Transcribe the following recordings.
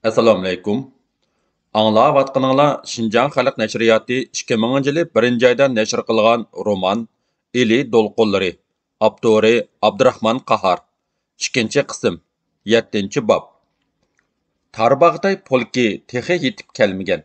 Assalomu alaykum. Аңлаватқаныңла Шинжаң Халық Нәшрияты 2000 жылы 1 айда нәшр қылған роман Или долқынлары. Авторы Абдурахман Қахар. 2 qism 7 bab. Tarbağday polki texi yetib kelmegen.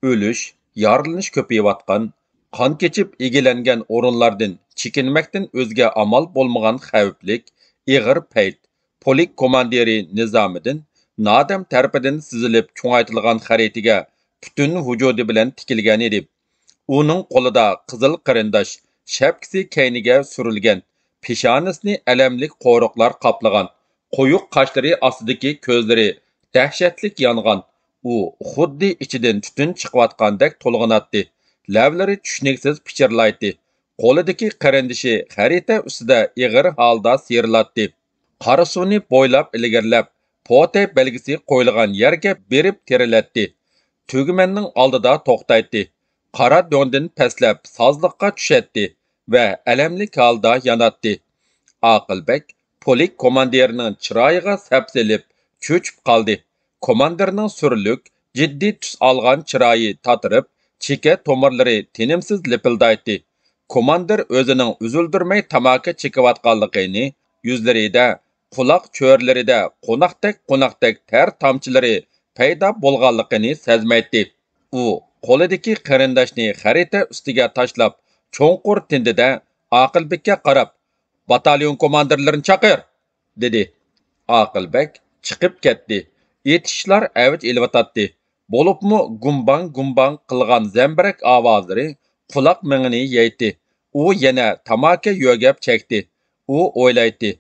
Ölüş, yarılış köpeyiyatqan, qan keçip egelengen orunlardan çekinmekten özge amal bolmagan xavflik, ig'ir payt, polik komandiri Nizamiddin Nadam tarafından sizilip çoğaytılgan xaritiga bütün vücudu bilen tikilgen edip, onun qo'lida qizil qarindosh, shapkisi kayniga surilgan, peshanasini alamlik qo'riqlar qaplagan, qo'yuq qoshlari ostidagi ko'zlari dahshatlik yongan. U xuddi ichidan tutun chiqayotgandek to'lg'anatdi. Lavlari tushniksiz pichirlaydi. Qo'lidagi qarindishi xarita ustida ig'ir holda siyrilatdi. Qora suvni bo'ylab ilgirlab, pote belgisi qo'yilgan yerga berib terilatdi. Tugmanning oldida to'xtaydi. Qara do'ndan pastlab sozliqqa tushatdi va alamlik holda yonatdi. Aqilbek polik komandirining chiroyiga sapsilib cho'chib qoldi. Komandirning surlik, jiddiy tus olgan chiroyi tatirib, cheka tomirlari tinimsiz lipildaydi. Komandir o'zining uzildirmay tamaki chekayotganligini yuzlarida, quloq cho'rlarida qo'noqdek ter tomchilari paydo bo'lganligini sezmaydi. U qo'lidagi qarindoshni xarita ustiga tashlab, cho'nqur tindida Aqilbekka qarab, "Batalyon komandirlarini chaqir", dedi. Aqilbek chiqib ketdi. Yetishlar avj elvatadi. Bo'libmi gumbang qilgan zambirak ovozlari quloq mingini yeydi. U yana tamaki yo'gab chekdi. U o'ylaydi.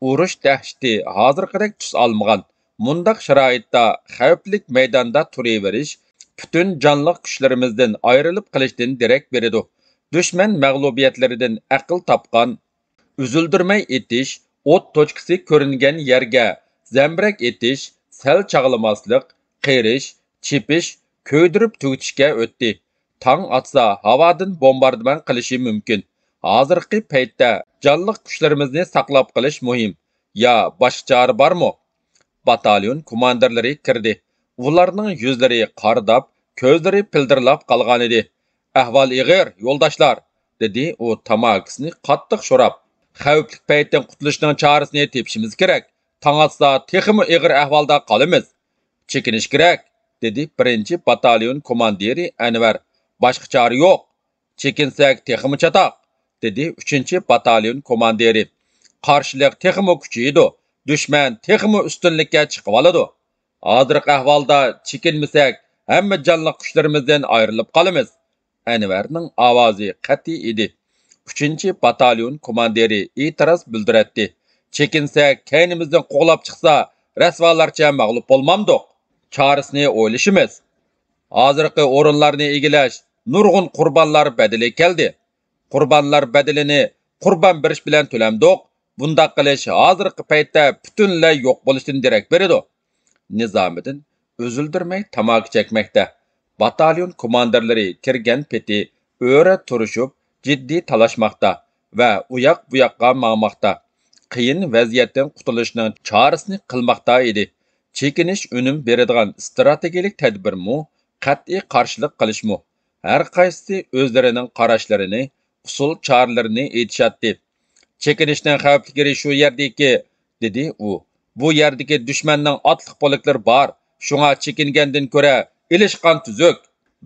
Urush dahshati hozirgidek tus olmagan. Mundaq sharoitda xavflik maydonda turaverish bütün canlıq kuchlarimizdan ayrilib qilishdan derak beradi. Dushman mag'lubiyatlaridan aql topgan, üzüldürmey etish, o't tochkisi ko'ringan yerga zambirak etish, sal chag'lamaslik, qerish, chepish, ko'ydirib tugitishga o'tdi. Tong atsa havodan bombardimon qilishi mumkin. Hozirgi paytda jonliq kuchlarimizni saqlab qilish muhim. Ya boshqa chora bormi? Batalyon komandirlari kirdi. Ularning yuzlari qardab, ko'zlari pildirlab qolgan edi. "Ahvol ig'ir, yo'ldoshlar", dedi u tamakisini qattiq sho'rab. "Xavfli paytdan qutulishning chorasini tepishimiz kerak. Tong atsa texmi ig'ir ahvolda qolamiz. Chekinish kerak", dedi 1-batalyon komandiri Anvar. "Boshqa chora yo'q. Chekinsak texmi chatoq", dedi 3-batalyon komandiri. "Qarshilik texmi kuchaydi. Dushman texmi ustunlikka chiqib oladi. Hozirgi ahvolda chekinmasak, hamma jonliq kuchlarimizdan ayrilib qolamiz." Anvarning ovozi qat'iy edi. 3-batalyon komandiri e'tiroz bildiratdi. "Chekinsak, kaynimizdan qo'g'lab chiqsa, rasvolarcha mag'lub bo'lmamdiq. Chorasini o'ylashimiz. Hozirgi o'rinlarni egilash nurg'un qurbonlar badali keldi. Qurbonlar badalini qurbon berish bilan to'lamdiq. Bundaq qilish hozirgi paytda butunlay yo'q bo'lishdan derak beradi." Nizamiddin o'zildirmay tamaki chekmoqda. Batalyon komandirlari kirgan peti o'ra turishib, jiddiy talashmoqda va uyoq bu yoqqa mangmoqda. Qiyin vaziyatdan qutulishning chorasini qilmoqda edi. Chekinish unum beradigan strategik tadbirmi, qat'iy qarshilik qilishmi? Har qaysisi o'zlarining qarashlarini, usul choralarini aytishadi. "Chekinishning xavfligi shu yerdagi", dedi u. "Bu yerdagi dushmanning otliq poliklari bor. Shunga chekingandan ko'ra ilishqan tuzuk.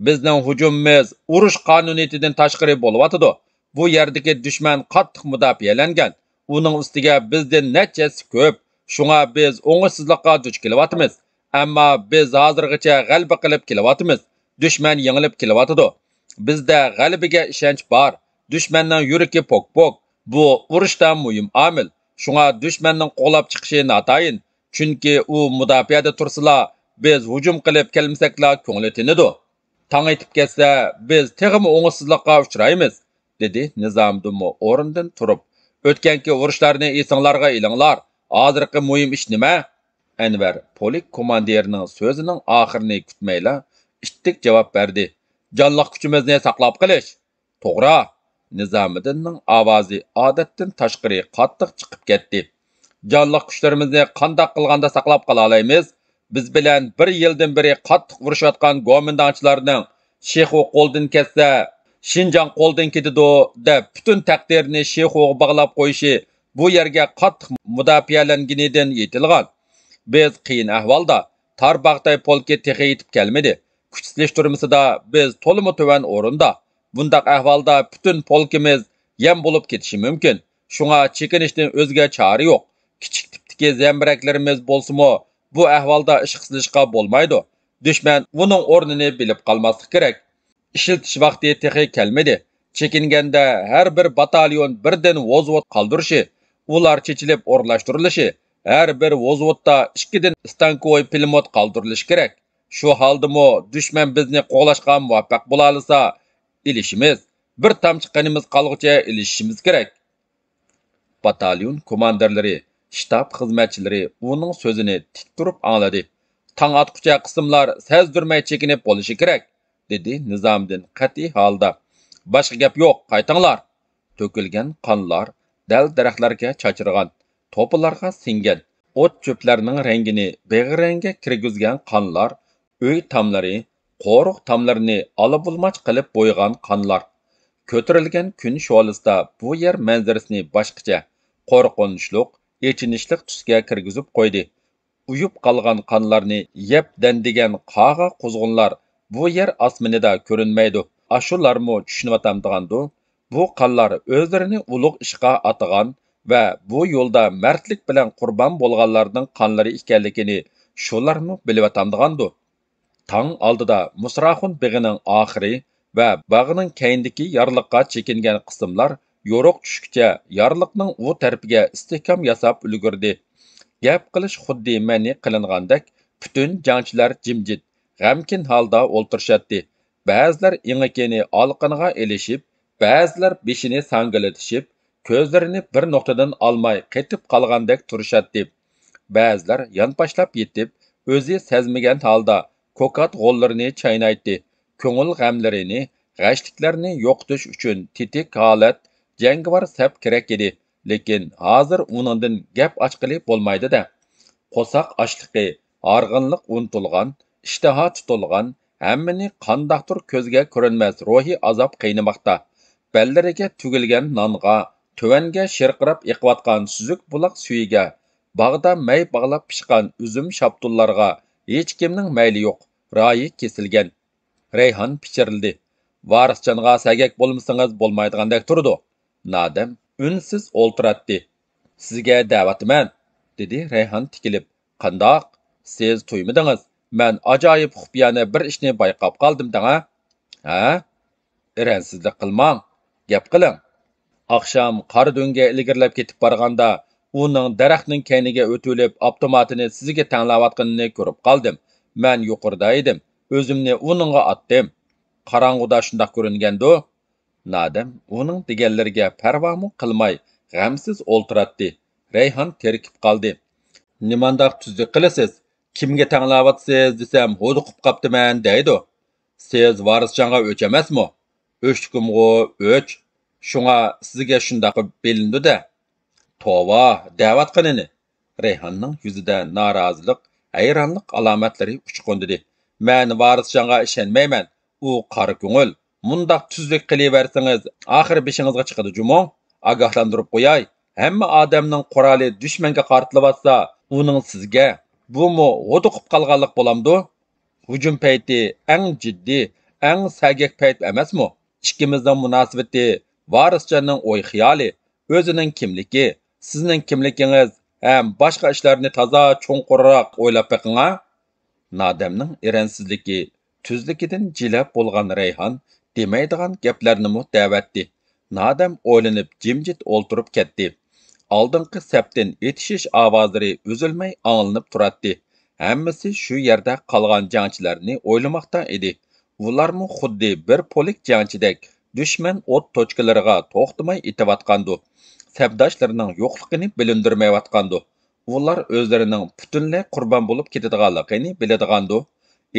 Bizning hujumimiz urush qonuniyatidan tashqari bo'lyotidi. Bu yerdagi dushman qattiq mudofialangan. Uning ustiga bizdan nechasi ko'p. Shunga biz o'ng'ishsizlikqa duch kelyapmiz. Ammo biz hozirgacha g'alaba qilib kelyapmiz. Dushman yengilib kelyapti. Bizda g'alabaga ishonch bor. Dushmanning yuragi pok-pok. Bu urushda muhim omil. Shunga dushmanning qo'lab chiqishi notayin. Chunki u mudofiada tursala, biz hujum qilib kelmasakla ko'ngli tinadi. Tong etib ketsa, biz texmi o'ng'ishsizlikqa uchraymiz", dedi Nizamiddin o'rnidan turib. "O'tganki urushlarni esinglarga ilinglar. Hozirgi muhim ish nima?" Anvar polik komandirining so'zining oxirini kutmayla ittik javob berdi. "Jonliq kuchimizni saqlab qilish." "To'g'ri", Nizamiddinning ovozi odatdan tashqari qattiq chiqib ketdi. "Jonliq kuchlarimizni qandoq qilganda saqlab qola olamiz? biz bilan bir yildan beri qattiq urushayotgan go'mindonchilarning Shexu qo'ldan ketsa, Shinjang qo'ldan ketidi deb butun taqdirni Shexuga bog'lab qo'yishi bu yerga qattiq mudofaalanganidan yetilgan. Biz qiyin ahvolda Tarbaqtay polki texi yetib kelmadi. Kuch silishtirmasida biz to'limi tuvan o'rinda. Bundaq ahvolda butun polkimiz yem bo'lib ketishi mumkin. Shunga chekinishdan o'zga chora yo'q. Kichik tipdagi zambiraklarimiz bo'lsa-mu, bu ahvolda ish qilishga bo'lmaydi. Dushman uning o'rnini bilib qolmaslik kerak. Ishiltish vaqti texi kelmadi. Chekinganda har bir batalyon birdan vozvot qoldirishi, ular chechilib o'rlashtirilishi, har bir vozvotda 2 dan stankoy pulemyot qoldirilishi kerak. Shu holdami dushman bizni qo'g'lashga muvaffaq bo'la olsa, ilishimiz, bir tamchi qanimiz qolguncha ilishimiz kerak. Batalyon komandirlari, shtab xizmatchilari uning so'zini tik turib angladi. Tang atqucha qismlar sezdirmay chekinib bo'lishi kerak, dedi Nizamiddin qat'iy holda. Boshqa gap yo'q, qaytinglar. To'kilgan qonlar dal daraxtlarga chachirgan, to'pilarga singan, o't cho'plarning rangini beg'irangga kirgizgan qonlar, uy tomlari, qo'riq tomlarini olabulmoch qilib bo'ygan qonlar. Ko'tarilgan kun sholisida bu yer manzarasini boshqacha, qo'rqinchliq, echinishliq tusga kirgizib qo'ydi. Uyib qolgan qonlarni yeb dandigan qag'a quzg'unlar bu yer osmonida ko'rinmaydi. Ashularmi tushunvatamdigandu. Bu qonlar o'zlarini ulug' ishqa atagan va bu yo'lda mardlik bilan qurbon bo'lganlarning qonlari ekanligini shularmi bilvatamdigandu. Tang oldida Musraxun beg'ining oxiri va bag'ining keyindagi yorliqqa chekingan qismlar yo'riq tushguncha yorliqning u tarafiga istehkom yasab ulgurdi. Gap qilish xuddi mani qilingandek butun jangchilar jimjit, g'amkin holda o'ltirishadi. Ba'zilar ingakini olqiniga elishib, ba'zilar beshini sangilatishib, ko'zlarini bir nuqtadan olmay qetib qolgandek turishadi. Ba'zilar yonboshlab yetib, o'zi sezmagan holda ko'kat g'o'llarini chaynaydi. Ko'ngil g'amlarini, g'ashliklarni yo'qotish uchun tetik holat, jangovar sap kerak edi. Lekin hozir uningdan gap ochqili bo'lmaydi-da. Qo'saq ochliqi, arg'inliq unutilgan, ishtaha tutilgan, hammani qandaqdir ko'zga ko'rinmas ruhiy azob qiynamoqda. Bellariga tugilgan nonga, tuvanga shirqirab eqiyotgan suzuk buloq suyiga, bog'da may bog'lab pishgan uzum shaptullarga hech kimning mayli yo'q. Rayi kesilgan. Rayhon pichirildi. Varisjonga sagak bo'lmasangiz bo'lmaydigandek turdi. Nadam unsiz o'ltiratdi. Sizga da'vatman, dedi Rayhon tikilib. Qandoq? Siz tuymadingiz? Men ajoyib xufiyona bir ishni bayqab qoldim danga. Ha? Iransizlik qilmang. Gap qiling. Akşam qar do'nga ilgirlab ketib borganda, uning daraxtning kayniga o'tulib, avtomatini sizga tanglayotganini ko'rib qoldim. Men yuqorida edim. O'zimni uningga atdim. Qarang'uda shundoq ko'ringandu. Nadam uning deganlariga parvomu qilmay g'amsiz o'ltiratdi. Rayhon terkib qoldi. Nimandaq tuzlik qilasiz? Kimga tanglayapsiz desam, huduqib qoptiman deydi. Siz varisjonga o'ch emasmi? O'chkumg'u, o'ch. Shunga sizga shundoq belindi-da. Tova, da'vatqinini. Rayhonning yuzida norozilik, hayronlik alomatlari uchqundidi. Men varisjonga ishonmayman. U qora ko'ngil. Mundaq tuzlik qilaversangiz, oxir beshingizga chiqadi jumo. Ogohlantirib qo'yay. Hamma odamning quroli dushmanga qartilibsa, uning sizga bumu o'tiqib qolganlik bo'lamdi. Hujum payti eng jiddiy, eng sagak payt emasmi? Ikkimizning munosabati, varisjonning o'y xiyoli, o'zining kimligi, sizning kimligingiz ham boshqa ishlarni toza cho'nqurroq o'ylab beqinga. Nadamning iransizligi, tuzligidan jilab bo'lgan Rayhon demaydigan gaplarni mu da'vatdi. Nadam o'ylanib jimjit o'ltirib ketdi. Oldingi sapdan etishish ovozlari uzilmay anglanib turadi. Hammasi shu yerda qolgan jangchilarni o'ylamoqda edi. Ularmi xuddi bir polik jangchidek dushman o't tochkalariga to'xtamay etivatqandu. Sabdoshlarining yo'qligini bilindirmayotgandu. Ular o'zlarining butunlay qurbon bo'lib ketadiganligini biladigandu.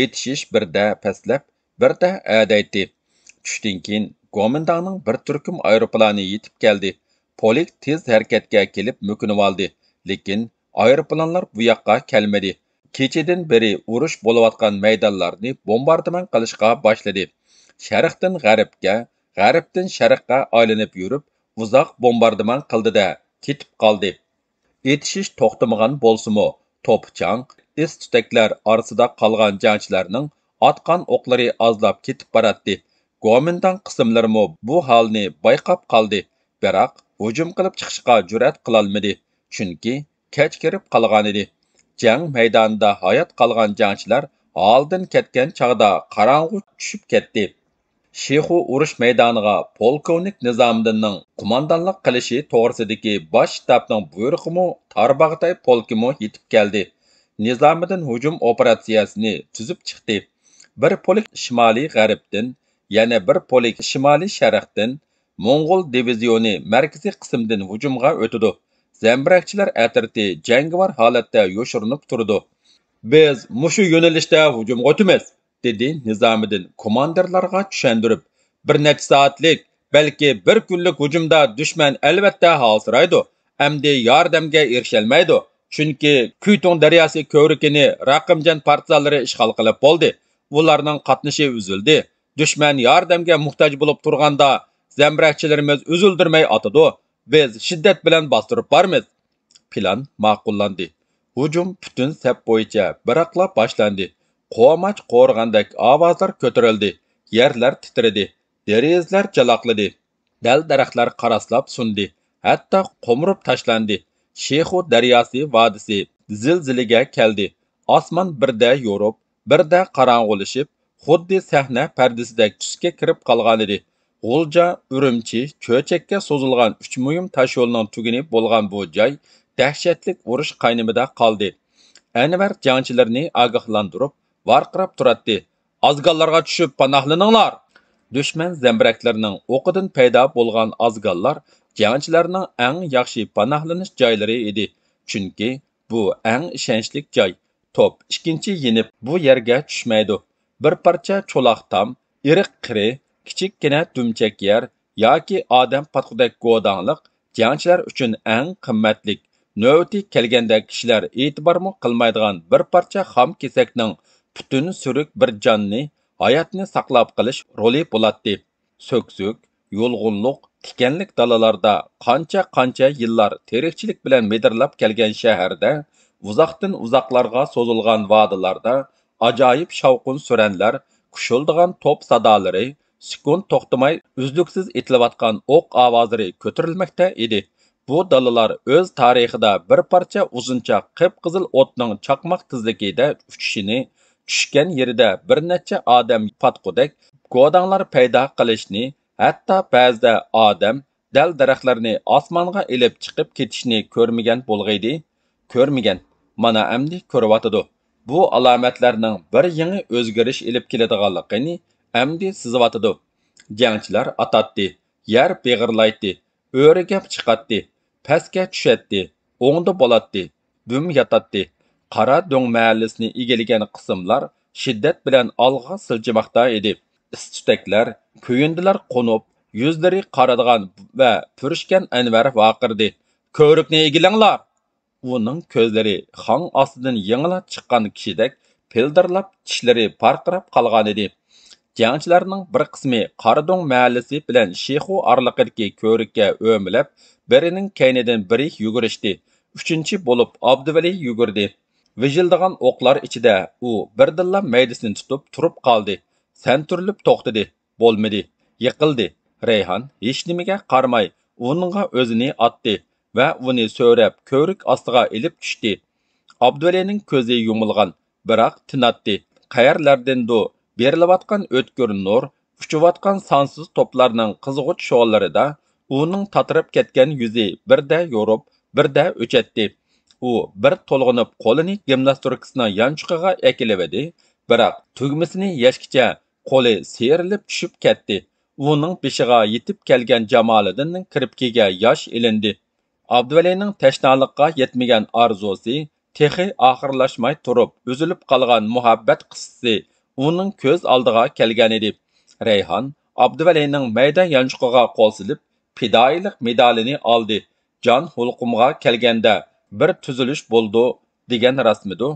Etishish birda pastlab, birda adaydi. Tushdan keyin Gomindanning bir turkum aeroplani yetib keldi. Polik tez harakatga kelib mukinib oldi. Lekin aeroplanlar bu yoqqa kelmadi. kechadan beri urush bo'layotgan maydonlarni bombardimon qilishga boshladi. Sharqdan g'arbga, g'arbdan sharqqa aylanib yurib, uzoq bombardimon qildida ketib qoldi. Etishish to'xtamagan bo'lsa-mu, to'pchang, is-tutaklar orasida qolgan jangchilarning otgan o'qlari ozlab ketib boradi. Gomindan qismlarimi bu holni bayqab qoldi, biroq hujum qilib chiqishga jur'at qilolmadi, chunki kech kirib qolgan edi. Jang maydonida hayot qolgan jangchilar oldin ketgan chog'da qorong'u tushib ketdi. Shexu urush maydoniga polkovnik Nizomiddinning qo'mondonlik qilishi to'g'risidagi bosh shtabning buyrug'imi Tarbag'day polkimi yetib keldi. Nizomiddin hujum operatsiyasini tuzib chiqdi. Bir polik shimoliy g'arbdan, yana bir polik shimoliy sharqdan Mo'ng'ul divizioni markaziy qismdan hujumga o'tdi. Zambirakchilar atriti jangovar holatda yoshirinib turdi. Biz mushu yo'nalishda hujumga o'tamiz, dedi Nizomiddin komandirlarga tushundirib. Bir necha soatlik, balki bir kunlik hujumda dushman albatta holsiraydi, amdi yordamga erisholmaydi. Chunki Kuytung daryosi ko'rikini raqamjan partizanlari ishg'ol qilib bo'ldi. Ularning qatnashi uzildi. Dushman yordamga muhtoj bo'lib turganda zambirakchilarimiz uzildirmay otadi. Biz shiddat bilan bostirib boramiz. Plan ma'qullandi. Hujum bütün sep bo'yicha biraqla boshlandi. Qo'mach qo'rg'andek ovozlar ko'tarildi. Yerlar titradi. Derizlar jalaqladi. Dal daraxtlar qaraslab sundi. Hatto qo'mrib tashlandi. Shexu daryosi vodisi zilzilaga keldi. Osmon birda yo'rib, birda qorong'ulashib, xuddi sahna pardasidek tusga kirib qolgan edi. G'ulja, Urumchi, cho'chakka so'zilgan 3 muhim tosh yo'lning tuguni bo'lgan bu joy dahshatli urush qaynimida qoldi. Anvar jangchilarni ogohlantirib, varqirab turadi. Azgallarga tushib panohlaninglar. Dushman zambiraklarning o'qidan paydo bo'lgan azgallar jangchilarning eng yaxshi panohlanish joylari edi. Chunki bu eng ishonchli joy. Top ikkinchi yenib bu yerga tushmaydi. Bir parcha cho'loq tam, iriq qiri, kichikkina dumchak yer yoki odam patqudak go'danliq jangchilar uchun eng qimmatlik. Növbəti kelgəndə kişilər etibarmı qılmaydigan bir parça xam kesəkning bütün sürük bir canni, hayatni saqlab qilish roli bo'ladi. Söksük, yo'lg'unluq, tikanlik dalalarda qancha yillar terikchilik bilan medirlab kelgan shaharda, uzoqdan uzoqlarga so'zilgan vodilarda ajoyib shavqun suranlar, qushildigan top sadolari, sukun to'xtamay uzluksiz etilayotgan o'q ovozlari ko'tarilmoqda edi. Bu dalalar öz tarixida bir parça uzuncha qip-qizil o'tning chaqmoq tezligida uchishini, tushgan yerida bir necha odam patqudek go'danglar paydo qilishni, hatto ba'zida odam dal daraxtlarni osmonga ilib chiqib ketishni ko'rmagan bo'lg'aydi. Ko'rmagan, mana endi ko'ryotidi. Bu alomatlarning bir yangi o'zgarish ilib keladiganligini endi sezayotidi. Jangchilar atatdi, yer beg'irlaydi, o'rigab chiqatdi. Pastga tushadi, o'ngda bo'ladi, dum yotadi. Qara do'ng mahallasini egallagan qismlar shiddat bilan olg'a siljimoqda edi. Istutaklar, kuyindilar qo'nib, yuzlari qaradigan va purishgan Anvar vaqirdi. Ko'rikni egilinglar. Uning ko'zlari xon ostidan yengila chiqqan kishidek pildirlab, tishlari parqirab qolgan edi. Jangchilarning bir qismi Qaradong mahallasi bilan Shexu oraliqidagi ko'rikka o'milib, birining kaynidan biri yugurishdi. Uchinchi bo'lib Abduvali yugurdi. Vijildigan o'qlar ichida u birdilla maydasini tutib turib qoldi. Santurilib to'xtadi. Bo'lmadi. Yiqildi. Rayhon hech nimaga qaramay uningga o'zini otdi va uni so'rab ko'rik ostiga ilib tushdi. Abduvalining ko'zi yumilgan, biroq tinatdi. Qayerlardandir berilayotgan o'tkir nur, uchilayotgan sonsiz to'plarning qizg'uch sho'llarida uning tatirib ketgan yuzi birda yo'rib, birda o'chatdi. U bir to'lg'inib qo'lini gimnastikasining yanchuqiga ekilibdi, biroq tugmasini yashkicha qo'li serilib tushib ketdi. Uning beshiga yetib kelgan Jamoliddinning kirpikiga yosh ilindi. Abduvalining tashnalikqa yetmagan orzusi texi oxirlashmay turib, uzilib qolgan muhabbat qissasi uning ko'z oldiga kelgan edi. Rayhon Abduvalining mayda yanchuqiga qo'l silib, fidoilik medalini oldi. Jon hulqumga kelganda bir tuzilish bo'ldi degan rasmidu.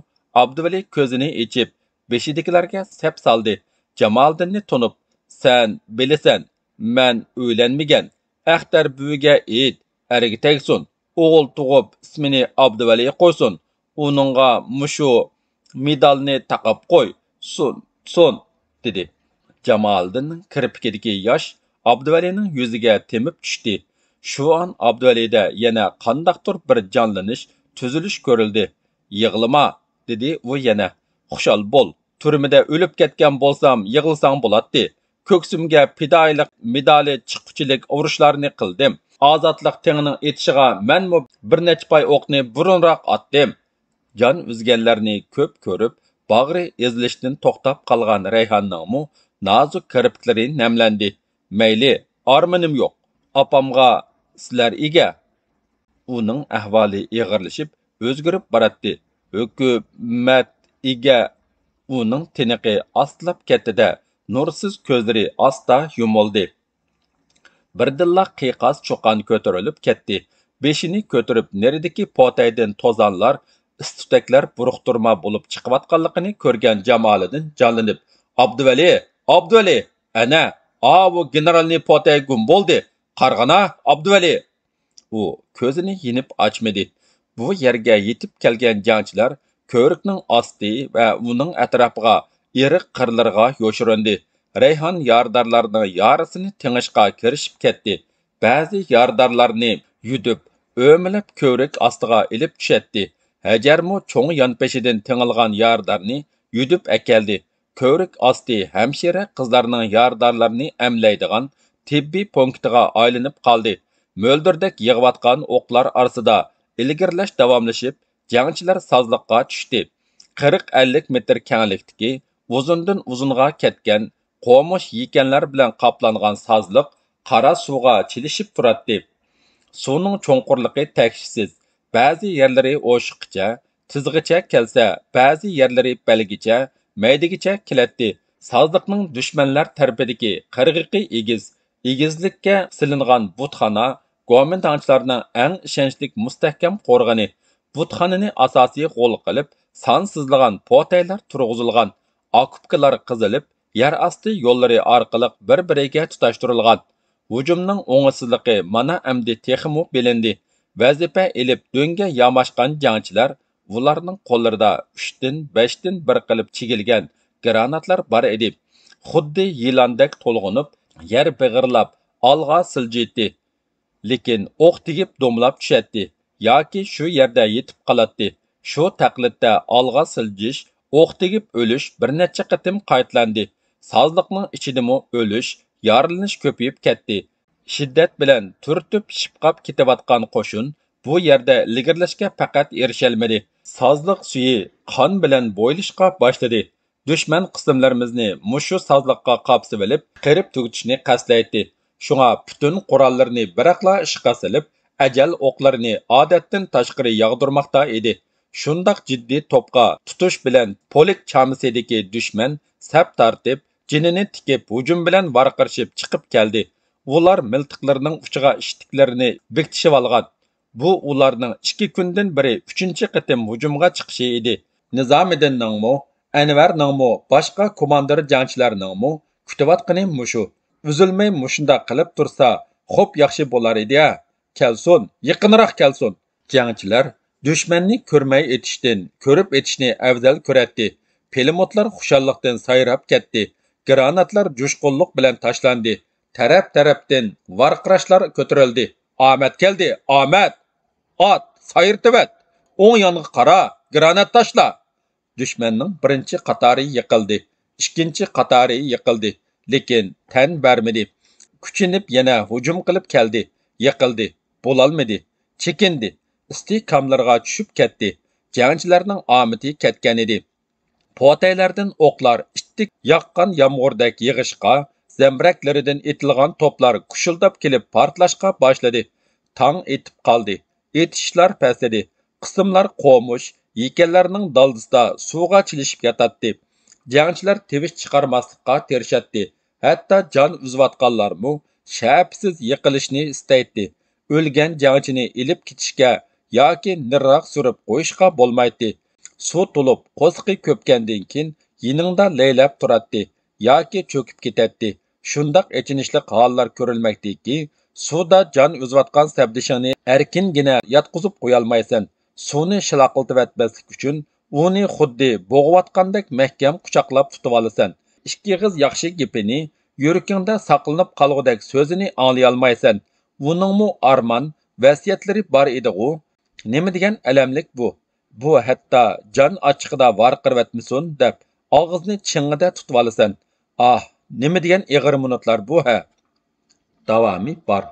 Abduvali ko'zini ichib, beshidagilarga sep saldi. Jamoliddinni tunib, "Sen bilasan, men o'ylanmagan. Axtar buviga ayt, ariga tegsin. O'g'il tug'ib, ismini Abduvali qo'ysin. Uningga mushu medalni taqib qo'y. Sun, dedi. Jamoliddinning kirpikidagi yosh Abduvalining yuziga temib tushdi. Shu an Abduvalida yana qandaqdir bir jonlanish, tuzilish ko'rildi. "Yig'lama", dedi u yana. "Xushal bo'l. Turmada o'lib ketgan bo'lsam, yig'ilsang bo'ladi. Ko'ksimga fidoyilik medali chiqquchilik urushlarni qildim. Ozodlik tengining etishiga menmi bir necha pay o'qni burunroq otdim." Jon uzganlarni ko'p ko'rib, bag'ri ezilishdan to'xtab qolgan Rayhonning nozik kirpiklari namlandi. "Mayli, armonim yo'q. Opamga sizlar ega." Uning ahvoli ig'irlashib, o'zgarib boradi. "Hukumat ega." Uning tiniqi ostlab ketdi-da, nursiz ko'zlari asta yumildi. Birdilla qiyoqas cho'qon ko'tarilib ketdi. Beshini ko'tarib neridagi potaydan to'zonlar, istutaklar buruqtirma bo'lib chiqayotganligini ko'rgan Jamoliddin jonlanib, "Abduvali, Abduvali, ana, bu generalni potay gum bo'ldi. Qarg'ana, Abduvali." U ko'zini yinib ochmadi. Bu yerga yetib kelgan jangchilar ko'rikning osti va uning atrofiga, eriq qirlarga yo'shirindi. Rayhon yordorlarning yorisini tingishga kirishib ketdi. Ba'zi yordorlarni yudib, o'milib ko'rik ostiga ilib tushatdi. Hajarmu cho'ng yonpeshidan tingilgan yordorni yudib akeldi. Ko'rik osti hamshira qizlarning yordorlarini amlaydigan tibbiy punktiga aylanib qoldi. Mo'ldirdak yig'iyotgan o'qlar orasida ilgirlash davomlashib, jangchilar sozliqqa tushdi. 40-50 metr kenglikdagi uzundan uzunga ketgan qo'mish yekanlar bilan qoplangan sozliq qora suvga chilishib turadi. Suvning cho'nqurligi tekshisiz. Ba'zi yerlari o'shiqcha, tizgicha kelsa, ba'zi yerlari balgicha, maydigicha keladi. Sozliqning dushmanlar tarafidagi qirg'iqi egiz. Egizlikka silingan butxona Gomintanchilarning eng ishonchli mustahkam qo'rg'oni. Butxonani asosiy g'o'l qilib, sonsizlagan potaylar turg'izilgan. Okupkalar qizilib, yer osti yo'llari orqali bir-biriga tutashtirilgan. Hujumning o'ngsizligi mana endi texmu bilindi. Vazifa elib do'nga yamashgan jangchilar, ularning qo'llarida 3 dan 5 dan bir qilib chigilgan granatlar bor edi. Xuddi yilondek to'lg'inib, yer big'irlab, olg'a siljitdi. Lekin o'q tegib domlab tushadi yoki shu yerda yetib qoladi. Shu taqlidda olg'a siljish, o'q tegib o'lish bir necha qatim qaytlandi. Sozliqning ichidimi o'lish, yorilish ko'payib ketdi. Shiddat bilan turtib shipqab ketayotgan qo'shin bu yerda ilgirlashga faqat erisholmadi. Sozliq suyi qon bilan bo'ylishga boshladi. Dushman qismlarimizni mushu sozliqqa qapsib olib, qirib tugutishni qasdlaydi. Şuna bütün qurallarını biraqla işqa silib, ajal o'qlarini odatdan tashqari yağdırmaqda edi. Shundaq jiddiy to'pqa tutush bilan polik chamisidagi dushman sap tartib, jinini tikib, hujum bilan varqirishib chiqib keldi. Ular miltiqlarining uchiga ishtiklarini bekitishib olgan. Bu ularning 2 kundan beri 3-chi qitim hujumga chiqishi edi. Nizomiddinning Anvarning boshqa komandir jangchilarning kutayotgani mushu. Üzülmey mushunda qilib tursa, xo'p yaxshi bo'lar edi-ya. Kelsin, yaqinroq kelsin. Jangchilar dushmanni ko'rmay etishdan, ko'rib etishni afzal ko'radi. Pilotlar xushallikdan sayrab ketdi. Granatlar jo'shqinlik bilan tashlandi. Taraf-tarafdan varqirashlar ko'tarildi. Omad keldi, omad! Ot, sayrtibat! O'ng yonga qara, granat tashla! Dushmanning birinchi qatori yiqildi. Ikkinchi qatori yiqildi. Lekin tan bermedi. Kuchinib yana hujum qilib keldi. Yiqildi. Bo'lolmadi. Chekindi. Istiqomlarga tushib ketdi. Jangchilarning omadi ketgan edi. Potaylardan o'qlar ittik yaqqan yomg'irdak yig'ishqa, zambraklaridan etilgan to'plar kushildab kelib portlashga boshladi. Tong etib qoldi. Etishlar pasadi. Qismlar qo'mush, yekanlarning daldisida suvga chilishib yotadi. Jangchilar tevish chiqarmaslikqa tirishadi. Hatto jon uzayotganlarmu shapsiz yiqilishni istaydi. O'lgan jangchini ilib ketishga yoki nirroq surib qo'yishga bo'lmaydi. Suv to'lib, qo'sqi ko'pgandan keyin yiningda laylab turadi yoki cho'kib ketadi. Shundoq echinishli hollar ko'rilmoqdaki, suvda jon uzayotgan sabdishingni erkingina yotqizib qo'yolmaysan. Suvni shilaqiltib uchun uni xuddi bo'g'iyotgandek mahkam quchoqlab tutib olasan. Ikki og'iz yaxshi gapini, yurakingda saqlanib qolgudek so'zini anglayolmaysan. Uningmi armon, vasiyatlari bor edi-ku. Nima degan alamlik bu? Bu hatto jon ochiqida varqirvatmasin deb og'izni chingida tutib olasan. Ah, nima degan ig'ir minutlar bu ha? Davomi bor.